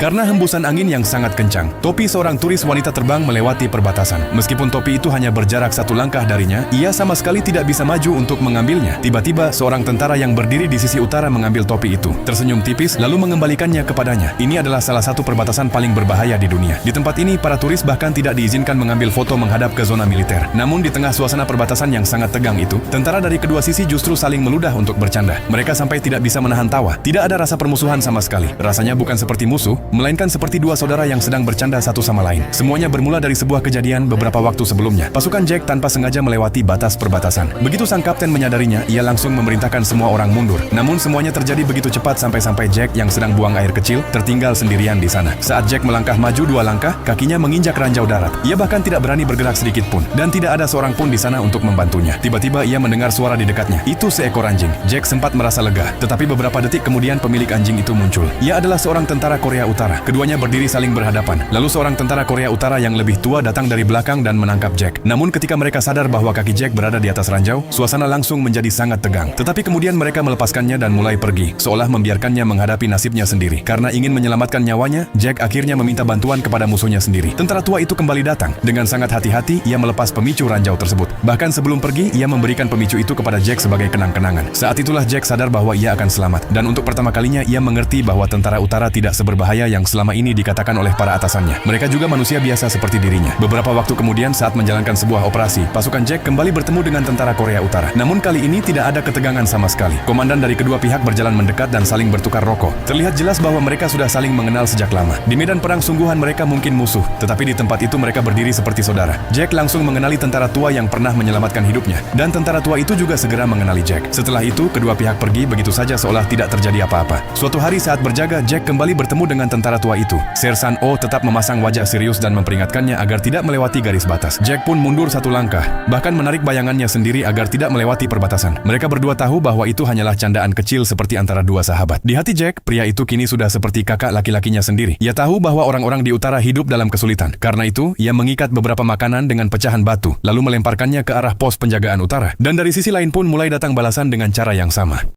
Karena hembusan angin yang sangat kencang, topi seorang turis wanita terbang melewati perbatasan. Meskipun topi itu hanya berjarak 1 langkah darinya, ia sama sekali tidak bisa maju untuk mengambilnya. Tiba-tiba, seorang tentara yang berdiri di sisi utara mengambil topi itu, tersenyum tipis, lalu mengembalikannya kepadanya. Ini adalah salah satu perbatasan paling berbahaya di dunia. Di tempat ini, para turis bahkan tidak diizinkan mengambil foto menghadap ke zona militer. Namun, di tengah suasana perbatasan yang sangat tegang itu, tentara dari kedua sisi justru saling meludah untuk bercanda. Mereka sampai tidak bisa menahan tawa. Tidak ada rasa permusuhan sama sekali. Rasanya bukan seperti musuh, melainkan seperti dua saudara yang sedang bercanda satu sama lain. Semuanya bermula dari sebuah kejadian beberapa waktu sebelumnya. Pasukan Jack tanpa sengaja melewati batas perbatasan. Begitu sang kapten menyadarinya, ia langsung memerintahkan semua orang mundur. Namun semuanya terjadi begitu cepat sampai Jack yang sedang buang air kecil tertinggal sendirian di sana. Saat Jack melangkah maju 2 langkah, kakinya menginjak ranjau darat. Ia bahkan tidak berani bergerak sedikit pun, dan tidak ada seorang pun di sana untuk membantunya. Tiba-tiba ia mendengar suara di dekatnya. Itu seekor anjing. Jack sempat merasa lega, tetapi beberapa detik kemudian pemilik anjing itu muncul. Ia adalah seorang tentara Korea Utara. Keduanya berdiri saling berhadapan. Lalu seorang tentara Korea Utara yang lebih tua datang dari belakang dan menangkap Jack. Namun ketika mereka sadar bahwa kaki Jack berada di atas ranjau, suasana langsung menjadi sangat tegang. Tetapi kemudian mereka melepaskannya dan mulai pergi, seolah membiarkannya menghadapi nasibnya sendiri. Karena ingin menyelamatkan nyawanya, Jack akhirnya meminta bantuan kepada musuhnya sendiri. Tentara tua itu kembali datang. Dengan sangat hati-hati, ia melepas pemicu ranjau tersebut. Bahkan sebelum pergi, ia memberikan pemicu itu kepada Jack sebagai kenang-kenangan. Saat itulah Jack sadar bahwa ia akan selamat. Dan untuk pertama kalinya, ia mengerti bahwa tentara utara tidak seberbahaya yang selama ini dikatakan oleh para atasannya. Mereka juga manusia biasa seperti dirinya. Beberapa waktu kemudian, saat menjalankan sebuah operasi, pasukan Jack kembali bertemu dengan tentara Korea Utara. Namun kali ini tidak ada ketegangan sama sekali. Komandan dari kedua pihak berjalan mendekat dan saling bertukar rokok. Terlihat jelas bahwa mereka sudah saling mengenal sejak lama. Di medan perang sungguhan mereka mungkin musuh, tetapi di tempat itu mereka berdiri seperti saudara. Jack langsung mengenali tentara tua yang pernah menyelamatkan hidupnya, dan tentara tua itu juga segera mengenali Jack. Setelah itu, kedua pihak pergi begitu saja seolah tidak terjadi apa-apa. Suatu hari saat berjaga, Jack kembali bertemu dengan tentara tua itu. Sersan O tetap memasang wajah serius dan memperingatkannya agar tidak melewati garis batas. Jack pun mundur 1 langkah, bahkan menarik bayangannya sendiri agar tidak melewati perbatasan. Mereka berdua tahu bahwa itu hanyalah candaan kecil seperti antara dua sahabat. Di hati Jack, pria itu kini sudah seperti kakak laki-lakinya sendiri. Ia tahu bahwa orang-orang di utara hidup dalam kesulitan. Karena itu, ia mengikat beberapa makanan dengan pecahan batu, lalu melemparkannya ke arah pos penjagaan utara. Dan dari sisi lain pun mulai datang balasan dengan cara yang sama.